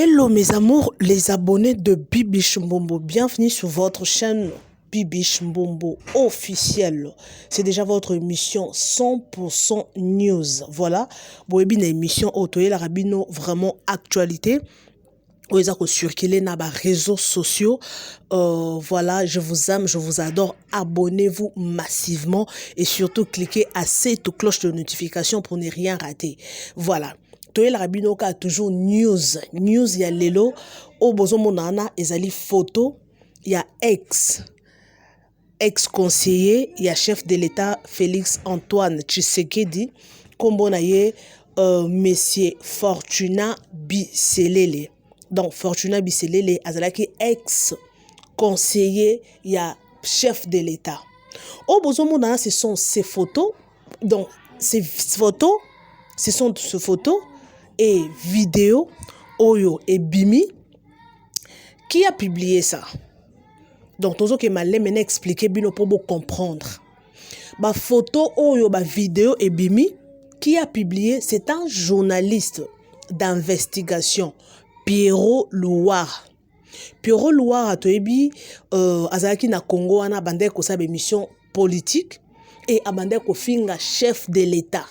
Hello mes amours, les abonnés de Bibiche Mbombo, bienvenue sur votre chaîne Bibiche Mbombo officielle. C'est déjà votre émission 100% news. Voilà, bon, une émission autour la rabino vraiment actualité. Vous avez circulé dans les réseaux sociaux. Voilà, je vous aime, je vous adore. Abonnez-vous massivement et surtout cliquez à cette cloche de notification pour ne rien rater. Voilà. Toye la rabino ka toujours news ya lelo o bozo monana ezali photo ya ex conseiller ya chef de l'État Félix Antoine Tshisekedi kombo na ye monsieur Fortuna Biselele. Donc Fortuna Biselele azalaki ex conseiller ya chef de l'État. O bozo monana ce sont ces photos. Donc ces photos, ce sont ces photos et vidéo Oyo et Bimi qui a publié ça. Donc tozo ke malé maintenant expliquer bino pour vous comprendre. Ba photo Oyo ba vidéo et Bimi qui a publié, c'est un journaliste d'investigation, Pierrot Louard. Pierrot Louard a toyebi azalaki na Congo wana bande ko sa émission politique et abande ko finga chef de l'État.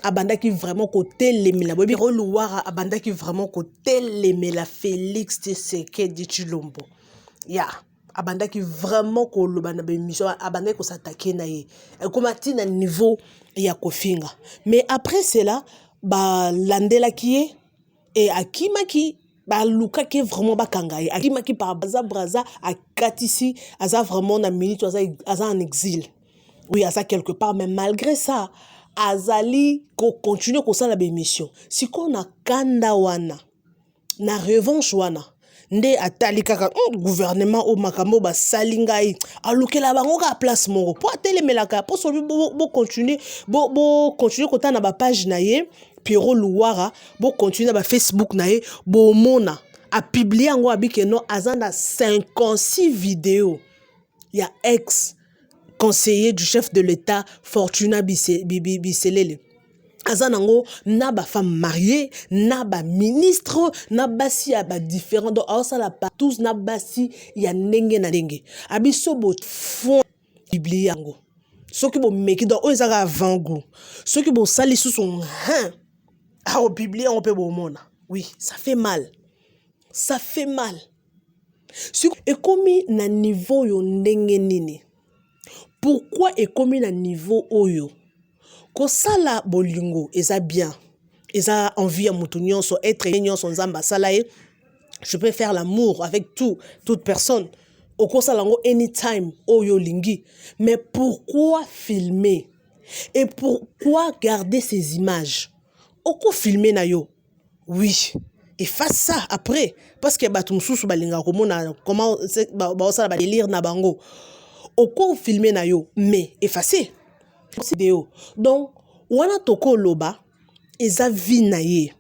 Abandaki vraiment côté les la bobi relouara abandaki vraiment côté les la Félix Tshisekedi Tshilombo ya abandaki vraiment ko lobana be mission abandaki ko s'attaquer na ye comme atina niveau ya kofinga. Mais après cela ba landela qui et akimaki ba luka qui vraiment ba kangaye akimaki par braza akatisi aza vraiment na minute aza en exil. Oui, aza quelque part, mais malgré ça azali ko continue ko sala be mission si ko na kanda wana na revanche wana nde atali kaka gouvernement o makambo ba salingai alukela bango ka place moko po atelemelaka po so bo continuer ko ta na ba page na ye Pierrot Louara bo continuer na ba Facebook na ye bo mona a publier ngo abike no azanda 56 vidéos ya ex conseiller du chef de l'État Fortuna Biselele. Azanango na ba femme mariée, na ba ministre, na basi ya ba différents donc ça la tous na basi ya ndenge na ndenge. Abiso bo fond biblia yango. Soki bo meki donc ezaka avant-goût. Soki bo sali sous son a au biblia on peut bo mona. Oui, ça fait mal. Ça fait mal. Et comme na niveau yo ndenge nini. Pourquoi est comme à niveau oyo? Ko sala bolingo eza bien. Eza envie à moutounion so être union son zamba salaye. Je peux faire l'amour avec toute personne. Oko salango anytime oyo lingi. Mais pourquoi filmer? Et pourquoi garder ces images? Oko filmer na yo? Oui. Et fasse ça après parce que batumsusu balinga komona comment ba sala ba délire na bango. Oko filmer na yo mais effacer vidéo donc wana toko loba eza vi na ye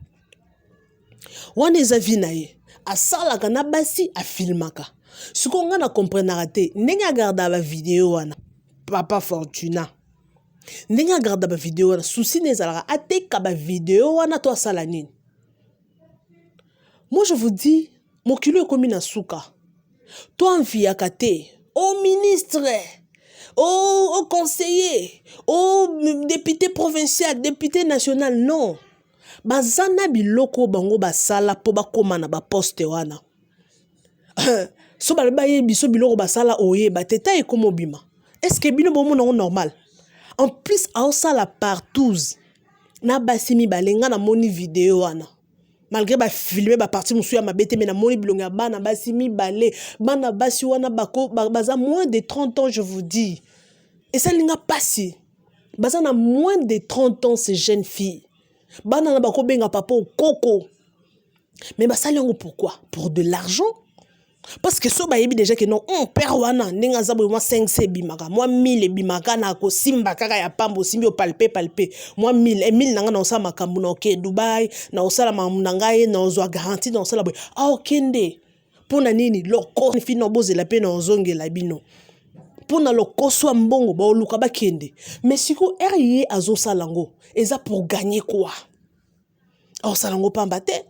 wana eza vi na ye asalaka na basi a filmaka siko nga na comprendre te ndenge agarda ba vidéo wana papa Fortuna ndenge agarda ba vidéo wana souci nezalaka ateka ba vidéo wana to asala nini. Moi je vous dis mokilo ekomi na suka to enviaka te au ministre, au conseiller, au député provincial, député national, non. Bazana biloko bango basala po bakoma na ba poste wana. So balbaye biso biloko basala oye bateta e komo bima. Est-ce que bino bomo na normal? En plus a sala partout. Na basimi balenga na moni vidéo wana. Malgré ba filmer ba partie musu ya mabete mais na moni bilonga bana basi mi balé bana basi wana bako baza moins de 30 ans je vous dis et ça linga passi baza na moins de 30 ans ces jeunes filles bana na bako benga papa au coco mais basali ngo pourquoi pour de l'argent parce que so ba yebi déjà que non on perd wana ninga za moi 5 bimaka moi 1000 bimaka na ko simba kaka ya pambo simbi o palper moi 1000 nanga na osala makambu na ok Dubai na osala makambu na ngai na ozwa garantie na osala boy okende pona nini loko fino bozela pe na ozongela bino pona loko so mbongo ba oluka ba kende mais siko RIE azo salango eza pour gagner quoi osala ngo pamba te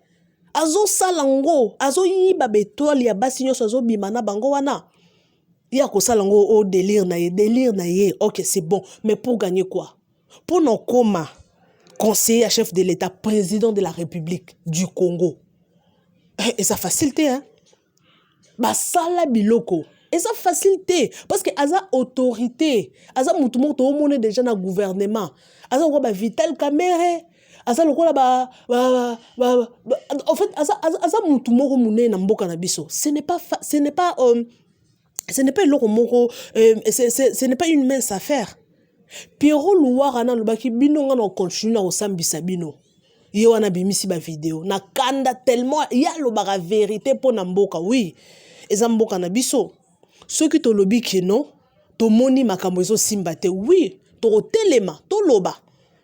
azo salango azo yiba betole ya basi nyonso azo bimana bango wana ya ko salango au délire na ye OK c'est bon mais pour gagner quoi pour non koma conseiller à chef de l'État président de la République du Congo et ça facilité hein basala biloko et ça facilité parce que aza autorité aza mutu moko to mone déjà na gouvernement aza ko ba Vital Kamerhe aza lokola en fait aza mutu moko munene na mboka na biso ce n'est pas eloko moko ce n'est pas une mince affaire Pierrot Louarana lobaki bino nga na continue na osambisa bino ye wana bimisi ba vidéo na kanda tellement ya lobaka vérité po na mboka oui eza mboka na biso soki to lobi kino to moni makambo ezo simba te oui to telema to loba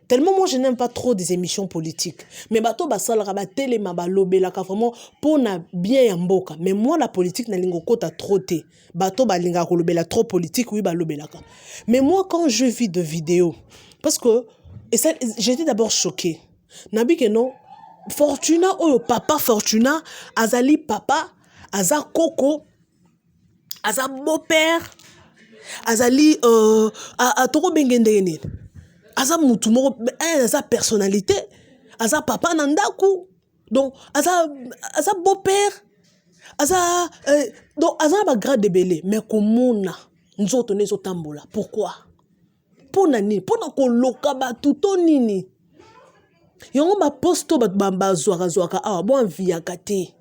tellement moi je n'aime pas trop des émissions politiques mais bato basalaka ba telema ba lobelaka vraiment pour na bien ya mboka mais moi la politique na lingo kota trop te bato balinga ko lobela trop politique oui ba lobelaka mais moi quand je vis de vidéos parce que et ça j'étais d'abord choquée nabi que non Fortuna oyo papa Fortuna azali papa aza koko aza beau-père azali toko bengende aza mutu moko aza personnalité aza papa na ndaku donc aza beau-père aza donc aza ba grade de belé mais komona nzoto nezo tambola pourquoi pona nini pona koloka batu to nini yongo ba posto ba zwaka awa bo enviaka te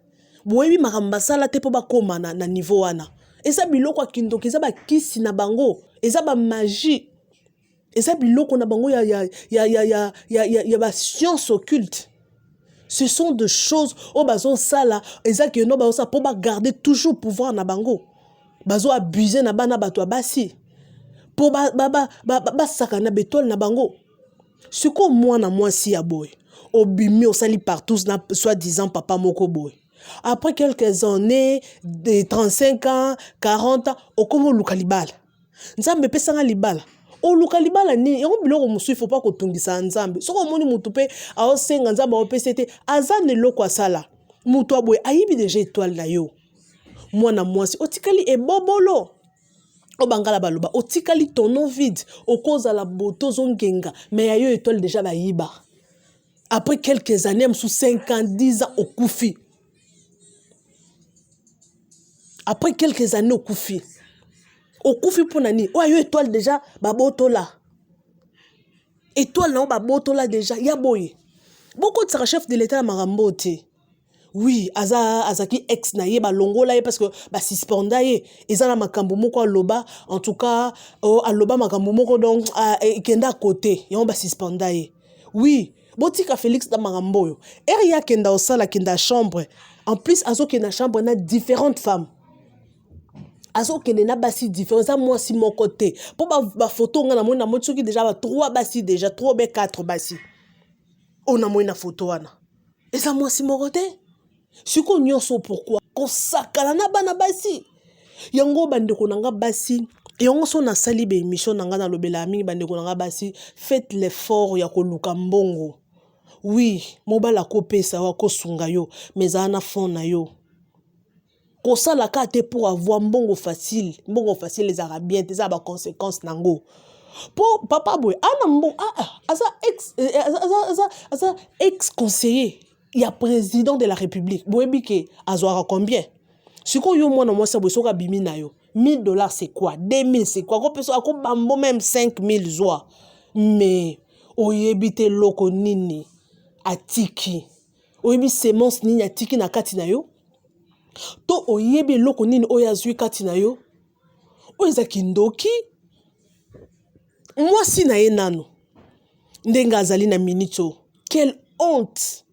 boyebi makambo sala te po bakoma na niveau wana eza biloko kindoki eza ba kisi na bango eza ba magie eza biloko na bango ya ba science occulte ce sont des choses o bazo sala eza que no bazo sa po ba garder toujours pouvoir na bango bazo abuser na bana bato basi po ba saka na betol na bango siko mwana mwasi ya boy obimi osali partout na soi-disant papa moko boy après quelques années de 35 ans 40 ans okomo luka libala nzambe pesanga libala o luka libala ni yango biloko musu il faut pas kotungisa nzambe soko moni mutu pe aosenga nzambe opesete azane loko asala mutu aboye ayibi déjà étoile na yo mwana mwasi otikali ebobolo obangala baloba otikali tono vide okoza la boto zongenga mais ya yo étoile déjà bayiba après quelques années sous 5 ans 10 ans okufi après quelques années okufi pour nani o yo étoile déjà babotola étoile na babotola déjà ya boye beaucoup de chef de l'état marambo te oui azaki ex na ye balongola ye parce que ba suspenda ye ezana makambo moko aloba en tout cas aloba makambo moko donc kenda côté yon ba suspenda ye oui botika Félix da makambo yo eria kenda osala kenda chambre en plus azo kenda chambre na différentes femmes azo kende na basi différents ça moi si mon côté pour ba photo nga na mona motsoki déjà ba 3 basi déjà 3 be 4 basi on a mona photo wana et ça moi si mon côté siko nyonso pourquoi kosakala na bana basi yango bandeko nanga basi yango so na sali be émission nanga na lobela mingi bandeko nanga basi faites l'effort ya koluka mbongo oui mobala kopesa wa kosunga yo mais ana fond na yo kosala kate pour avoir mbongo facile les arabiens des ba conséquences nango pour papa boy ana mbongo asa ex conseiller il y a président de la République boyebi ke azwara combien siko yo mwana mwasa boy soka bimi na yo $1000 c'est quoi 2000 c'est quoi ko peso ako bambo même 5000 zwa mais oyebi te loko nini atiki oyebi semence nini atiki na kati na yo to oyebi loko nini oyazwi kati na yo oyeza kindoki mwasi na ye nano ndenga azali na minito quelle honte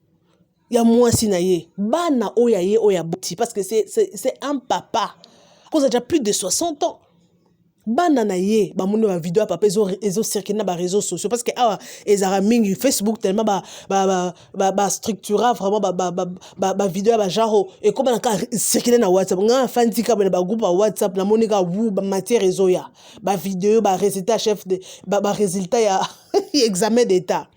ya mwasi na ye bana oya ye oya boti parce que c'est un papa quand ça déjà plus de 60 ans bana na ye ba moni ba vidéo papa ezo circuler na ba réseaux sociaux parce que ezara mingi Facebook tellement ba structura vraiment ba vidéo ba genre et comme na circuler na WhatsApp nga fandika ba groupe ba WhatsApp na moni ka wu ba matière réseau ya ba vidéo ba résultat chef de ba résultat ya examen d'état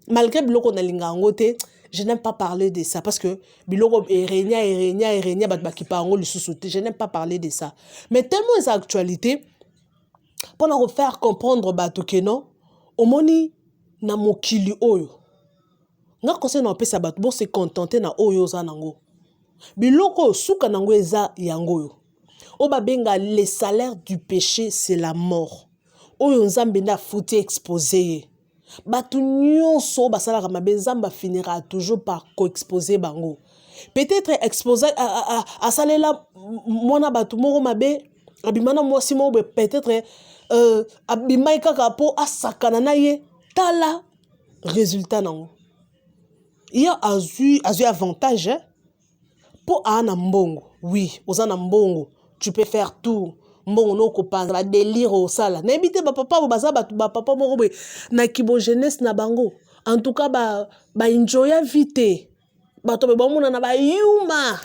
malgré bloko na linga ngote Je n'aime pas parler de ça parce que biloko erenia bat qui parle le sous-sauté. Je n'aime pas parler de ça. Mais tellement les actualités pour nous faire comprendre bato que non, omoni na mokili oyo. Nga conseil na pesa bato bo se contenter na oyo za nango. Biloko suka nango eza yango yo. Oba benga le salaire du péché c'est la mort. Oyo nzambe na futi exposé. Bato nyonso basalaka mabe nzamba finira toujours par co-exposer bango. Peut-être exposé à salela mona bato moko mabe abimana mwasi mo peut-être abimai kaka po asakana na ye tala résultat nango. Il y a azu avantage hein? Pour ana mbongo. Oui, osana mbongo, tu peux faire tout. Mbongo no ko panza ba délire au sala. Na ebité ba papa baza ba papa moko be na kibo jeunesse na bango. En tout cas ba enjoya vite. Ba to be ba mona na ba yuma.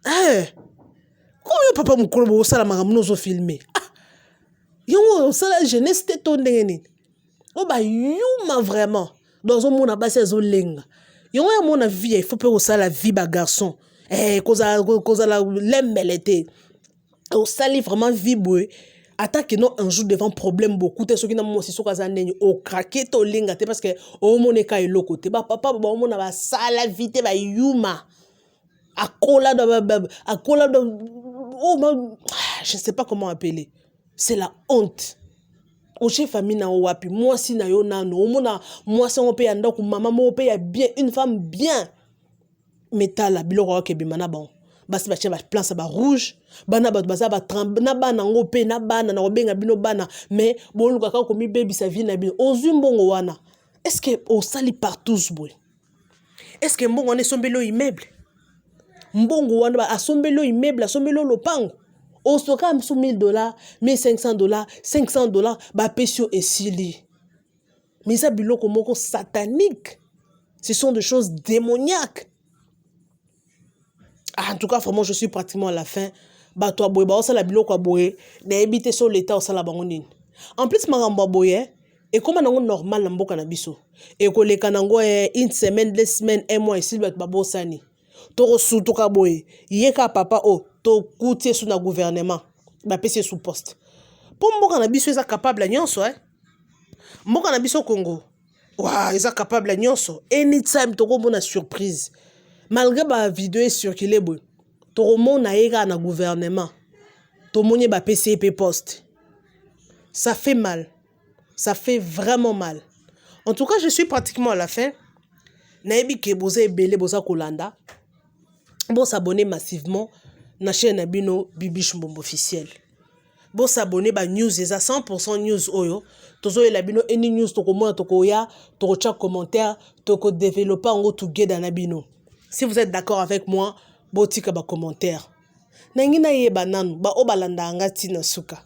Comment papa mukolo bo sala makamno zo filmer. Yongo sala jeunesse te to ndenge. O ba yuma vraiment. Dans un monde à base de lenga. Yongo ya mona vie, il faut pas au sala vie ba garçon. Cause la l'embelleté. Au sali vraiment vie boy. Attaque non un jour devant problème beaucoup. T'es ce qui n'a moi aussi sur kazanenyo. Au craquer to lenga te parce que au moneka elo côté. Ba papa ba mona ba sala vite ba yuma. Akola de oh je sais pas comment appeler. C'est la honte. Au chef famille na wapi moi si na yo nano mona moi si on paye anda ku maman mo paye bien une femme bien métal biloko ke bimana bon basi ba cheba plan ça ba rouge bana ba baza ba tremble na bana ngo pe na bana na obenga bino bana mais bon luka ka ko mi baby sa vie na bino ozu mbongo wana est-ce que au sali partout boy est-ce que mbongo ne sombelo immeuble mbongo wana ba asombelo immeuble asombelo lopango au soka mso $1000, $1500, $500, ba pesio et sili. Mais ça biloko moko satanique. Ce sont des choses démoniaques. En tout cas, vraiment, je suis pratiquement à la fin. Ba toi boy, ba osala biloko boy, na ebité sur l'état osala bango nini. En plus maramba boy, et comme nango normal na mboka na biso. Et ko leka nango une semaine, 2 semaines, 1 mois ici ba bosani. Toro sutuka boy, yeka papa o to koutier sous na gouvernement ba pese sous poste pour mboka na biso eza capable nyonso mboka na biso Congo wa eza capable nyonso anytime to komona surprise malgré ba vidéo circuler boy to komona yeka na gouvernement to monye ba pese pe poste ça fait mal, ça fait vraiment mal. En tout cas je suis pratiquement à la fin na ebi ke boza ebele boza kolanda bon s'abonner massivement na chaîne Nabino Bibi Chumbombo officiel. Bon s'abonner ba news eza 100% news oyo. Tozo e labino any news toko mona toko ya, toko cha commentaire, toko développer en together Nabino. Si vous êtes d'accord avec moi, botika ba commentaire. Nangina ye bananu ba obalanda anga tina suka.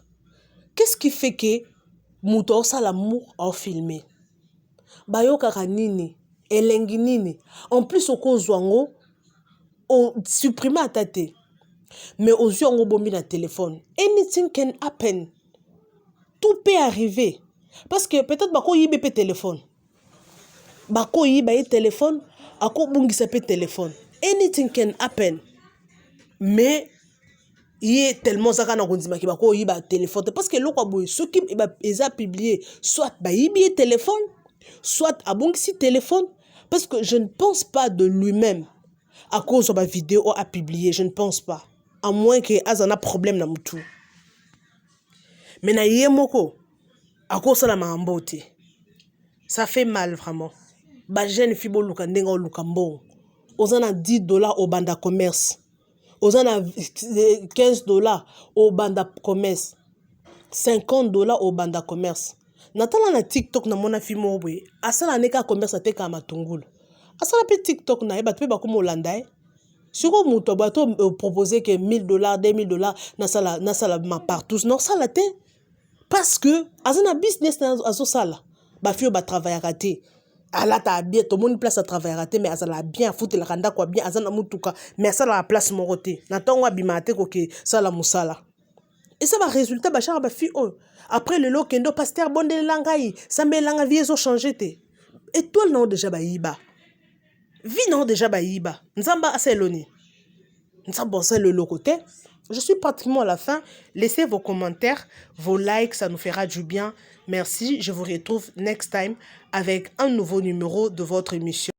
Qu'est-ce qui fait que muto sa l'amour en filmé? Ba yo kaka nini, elengi nini. En plus oko zwango o supprimer à tate. Mais aux yeux on bombi na téléphone. Anything can happen. Tout peut arriver. Parce que peut-être bako yibe pe téléphone. Bako yibe téléphone, ako bungisa pe téléphone. Anything can happen. Mais il est tellement zaka na kondima ki bako yiba téléphone parce que loko boy ce qui est publié soit ba yibe téléphone, soit abungisi téléphone parce que je ne pense pas de lui-même à cause de ma vidéo à publier, je ne pense pas. À moins que azana problème na mutu. Mais na yemoko à cause de la mambote. Ça fait mal vraiment. Ba jeune fibo luka ndenga o luka mbongo. Ozana $10 au banda commerce. Ozana $15 au banda commerce. $50 au banda commerce. Natala na TikTok na mona fimo boy. Asala neka commerce ateka matungulu. Asala pe TikTok na eba pe ba ko molanda si vous avez proposé que $1000, $2000, na sala ma partout, non ça la té parce que azana business na azo sala ba fio ba travailler raté ala ta bien tout monde place à travailler raté mais azala bien foutre la randa quoi bien azana mutuka mais ça la place mon côté na tongo abimate ko ke sala musala et ça va résultat ba chara ba fi après le lo kendo pasteur bonde langai sambe langa vie zo changer té et toi non déjà ba yiba Vino déjà baïba. Nzamba aseloni. Nzamba le côté. Je suis pratiquement à la fin. Laissez vos commentaires, vos likes, ça nous fera du bien. Merci. Je vous retrouve next time avec un nouveau numéro de votre émission.